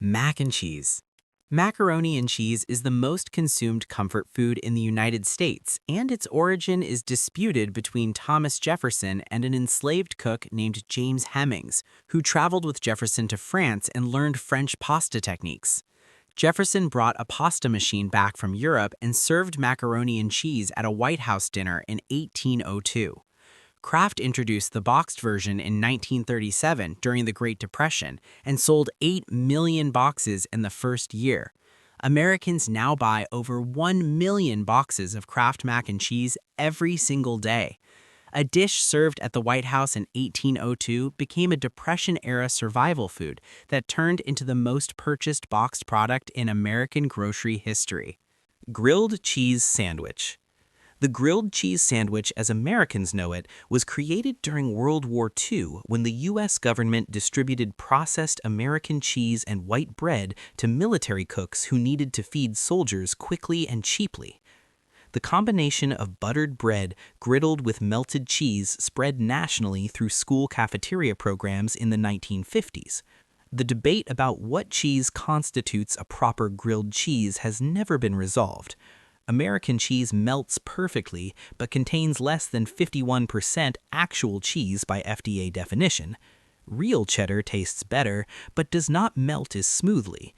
Mac and cheese. Macaroni and cheese is the most consumed comfort food in the United States, and its origin is disputed between Thomas Jefferson and an enslaved cook named James Hemings, who traveled with Jefferson to France and learned French pasta techniques. Jefferson brought a pasta machine back from Europe and served macaroni and cheese at a White House dinner in 1802. Kraft introduced the boxed version in 1937 during the Great Depression and sold 8 million boxes in the first year. Americans now buy over 1 million boxes of Kraft mac and cheese every single day. A dish served at the White House in 1802 became a Depression-era survival food that turned into the most purchased boxed product in American grocery history. Grilled cheese sandwich. The grilled cheese sandwich, as Americans know it, was created during World War II when the U.S. government distributed processed American cheese and white bread to military cooks who needed to feed soldiers quickly and cheaply. The combination of buttered bread griddled with melted cheese spread nationally through school cafeteria programs in the 1950s. The debate about what cheese constitutes a proper grilled cheese has never been resolved. American cheese melts perfectly, but contains less than 51% actual cheese by FDA definition. Real cheddar tastes better, but does not melt as smoothly.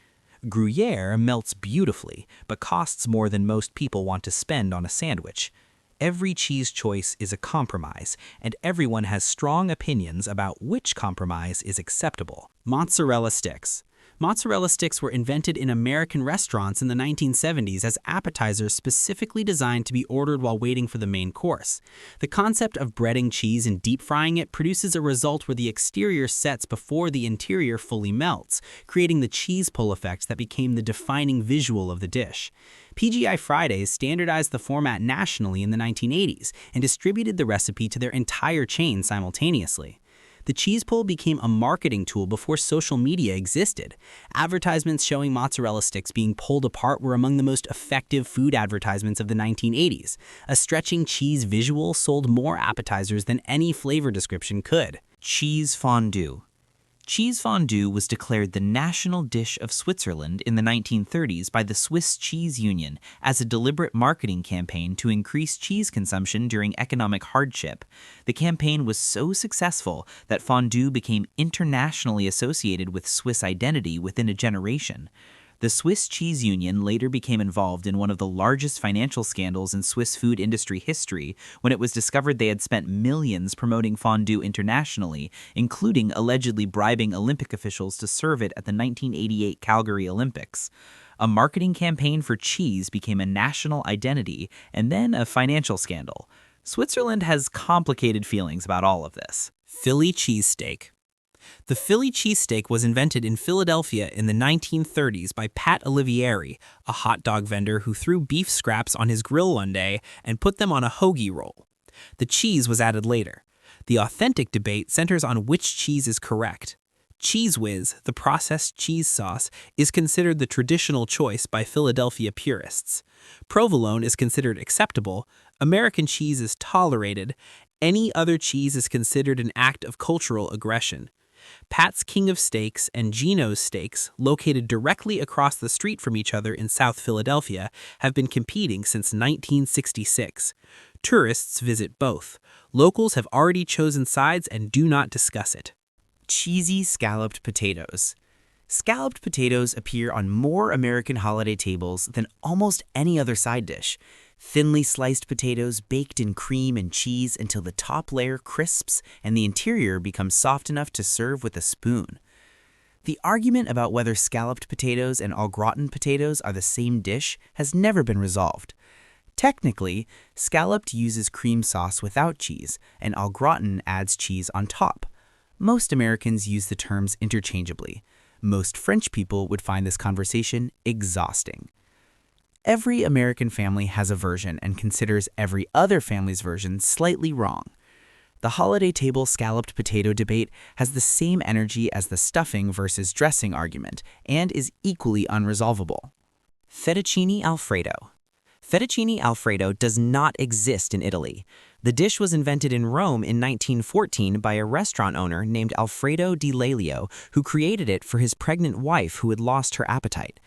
Gruyere melts beautifully, but costs more than most people want to spend on a sandwich. Every cheese choice is a compromise, and everyone has strong opinions about which compromise is acceptable. Mozzarella sticks. Mozzarella sticks were invented in American restaurants in the 1970s as appetizers specifically designed to be ordered while waiting for the main course. The concept of breading cheese and deep frying it produces a result where the exterior sets before the interior fully melts, creating the cheese pull effect that became the defining visual of the dish. PGI Fridays standardized the format nationally in the 1980s and distributed the recipe to their entire chain simultaneously. The cheese pull became a marketing tool before social media existed. Advertisements showing mozzarella sticks being pulled apart were among the most effective food advertisements of the 1980s. A stretching cheese visual sold more appetizers than any flavor description could. Cheese fondue. Cheese fondue was declared the national dish of Switzerland in the 1930s by the Swiss Cheese Union as a deliberate marketing campaign to increase cheese consumption during economic hardship. The campaign was so successful that fondue became internationally associated with Swiss identity within a generation. The Swiss Cheese Union later became involved in one of the largest financial scandals in Swiss food industry history when it was discovered they had spent millions promoting fondue internationally, including allegedly bribing Olympic officials to serve it at the 1988 Calgary Olympics. A marketing campaign for cheese became a national identity and then a financial scandal. Switzerland has complicated feelings about all of this. Philly cheesesteak. The Philly cheesesteak was invented in Philadelphia in the 1930s by Pat Olivieri, a hot dog vendor who threw beef scraps on his grill one day and put them on a hoagie roll. The cheese was added later. The authentic debate centers on which cheese is correct. Cheese Whiz, the processed cheese sauce, is considered the traditional choice by Philadelphia purists. Provolone is considered acceptable. American cheese is tolerated. Any other cheese is considered an act of cultural aggression. Pat's King of Steaks and Geno's Steaks, located directly across the street from each other in South Philadelphia, have been competing since 1966. Tourists visit both. Locals have already chosen sides and do not discuss it. Cheesy scalloped potatoes. Scalloped potatoes appear on more American holiday tables than almost any other side dish. Thinly sliced potatoes baked in cream and cheese until the top layer crisps and the interior becomes soft enough to serve with a spoon. The argument about whether scalloped potatoes and au gratin potatoes are the same dish has never been resolved. Technically, scalloped uses cream sauce without cheese, and au gratin adds cheese on top. Most Americans use the terms interchangeably. Most French people would find this conversation exhausting. Every American family has a version and considers every other family's version slightly wrong. The holiday table scalloped potato debate has the same energy as the stuffing versus dressing argument and is equally unresolvable. Fettuccini Alfredo. Fettuccini Alfredo does not exist in Italy. The dish was invented in Rome in 1914 by a restaurant owner named Alfredo di Lelio, who created it for his pregnant wife who had lost her appetite.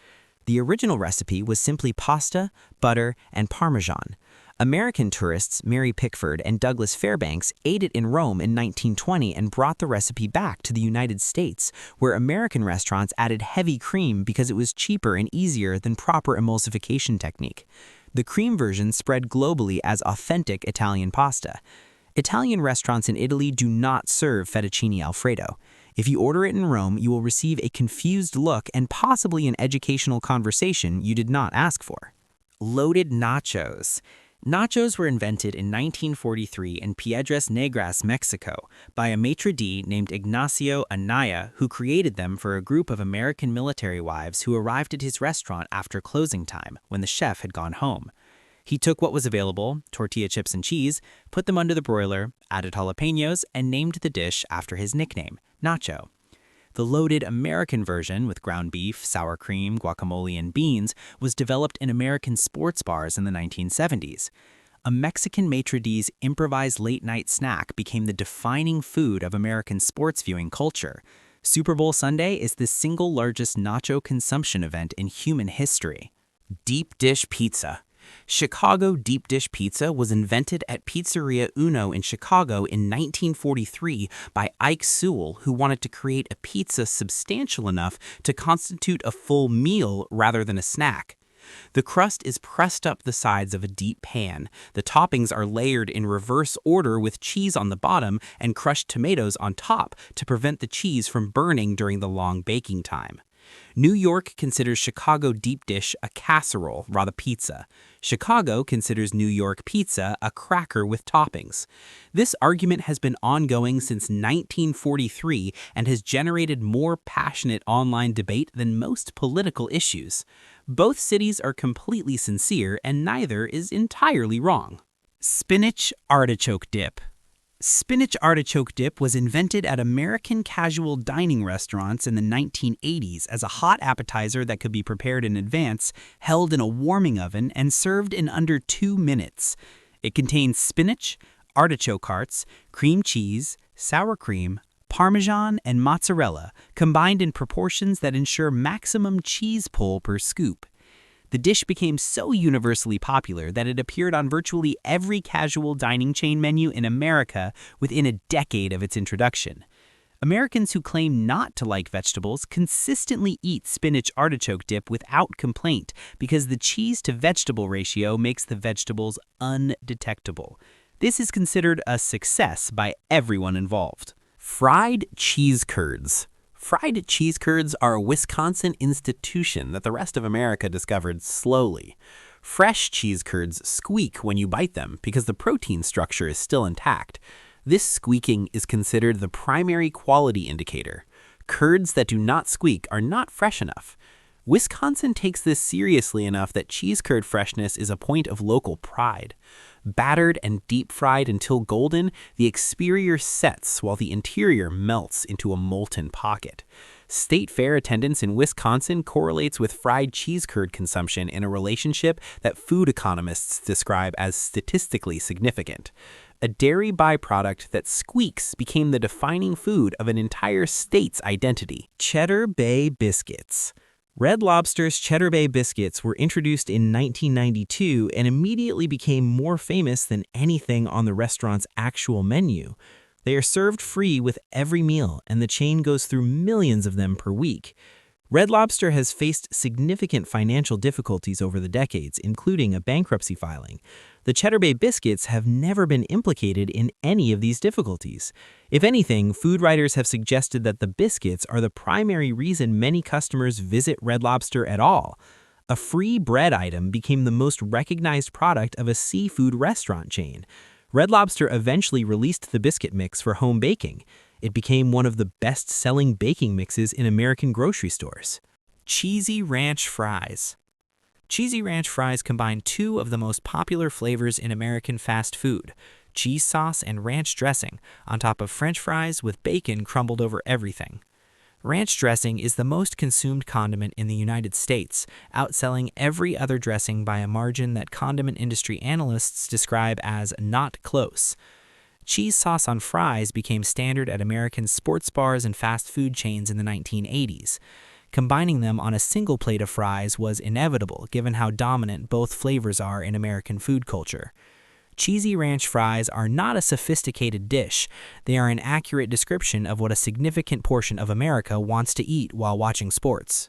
The original recipe was simply pasta, butter, and Parmesan. American tourists Mary Pickford and Douglas Fairbanks ate it in Rome in 1920 and brought the recipe back to the United States, where American restaurants added heavy cream because it was cheaper and easier than proper emulsification technique. The cream version spread globally as authentic Italian pasta. Italian restaurants in Italy do not serve fettuccine Alfredo. If you order it in Rome, you will receive a confused look and possibly an educational conversation you did not ask for. Loaded nachos. Nachos were invented in 1943 in Piedras Negras, Mexico, by a maitre d' named Ignacio Anaya, who created them for a group of American military wives who arrived at his restaurant after closing time, when the chef had gone home. He took what was available, tortilla chips and cheese, put them under the broiler, added jalapenos, and named the dish after his nickname, Nacho. The loaded American version, with ground beef, sour cream, guacamole, and beans, was developed in American sports bars in the 1970s. A Mexican maitre d's improvised late-night snack became the defining food of American sports viewing culture. Super Bowl Sunday is the single largest nacho consumption event in human history. Deep dish pizza. Chicago deep dish pizza was invented at Pizzeria Uno in Chicago in 1943 by Ike Sewell, who wanted to create a pizza substantial enough to constitute a full meal rather than a snack. The crust is pressed up the sides of a deep pan. The toppings are layered in reverse order with cheese on the bottom and crushed tomatoes on top to prevent the cheese from burning during the long baking time. New York considers Chicago deep dish a casserole, rather pizza. Chicago considers New York pizza a cracker with toppings. This argument has been ongoing since 1943 and has generated more passionate online debate than most political issues. Both cities are completely sincere and neither is entirely wrong. Spinach artichoke dip. Spinach artichoke dip was invented at American casual dining restaurants in the 1980s as a hot appetizer that could be prepared in advance, held in a warming oven, and served in under 2 minutes. It contains spinach, artichoke hearts, cream cheese, sour cream, Parmesan, and mozzarella, combined in proportions that ensure maximum cheese pull per scoop. The dish became so universally popular that it appeared on virtually every casual dining chain menu in America within a decade of its introduction. Americans who claim not to like vegetables consistently eat spinach artichoke dip without complaint because the cheese-to-vegetable ratio makes the vegetables undetectable. This is considered a success by everyone involved. Fried cheese curds. Fried cheese curds are a Wisconsin institution that the rest of America discovered slowly. Fresh cheese curds squeak when you bite them because the protein structure is still intact. This squeaking is considered the primary quality indicator. Curds that do not squeak are not fresh enough. Wisconsin takes this seriously enough that cheese curd freshness is a point of local pride. Battered and deep-fried until golden, the exterior sets while the interior melts into a molten pocket. State fair attendance in Wisconsin correlates with fried cheese curd consumption in a relationship that food economists describe as statistically significant. A dairy byproduct that squeaks became the defining food of an entire state's identity. Cheddar Bay biscuits. Red Lobster's Cheddar Bay biscuits were introduced in 1992 and immediately became more famous than anything on the restaurant's actual menu. They are served free with every meal, and the chain goes through millions of them per week. Red Lobster has faced significant financial difficulties over the decades, including a bankruptcy filing. The Cheddar Bay biscuits have never been implicated in any of these difficulties. If anything, food writers have suggested that the biscuits are the primary reason many customers visit Red Lobster at all. A free bread item became the most recognized product of a seafood restaurant chain. Red Lobster eventually released the biscuit mix for home baking. It became one of the best-selling baking mixes in American grocery stores. Cheesy Ranch Fries. Cheesy Ranch Fries combine two of the most popular flavors in American fast food, cheese sauce and ranch dressing, on top of French fries with bacon crumbled over everything. Ranch dressing is the most consumed condiment in the United States, outselling every other dressing by a margin that condiment industry analysts describe as not close. Cheese sauce on fries became standard at American sports bars and fast food chains in the 1980s. Combining them on a single plate of fries was inevitable given how dominant both flavors are in American food culture. Cheesy ranch fries are not a sophisticated dish. They are an accurate description of what a significant portion of America wants to eat while watching sports.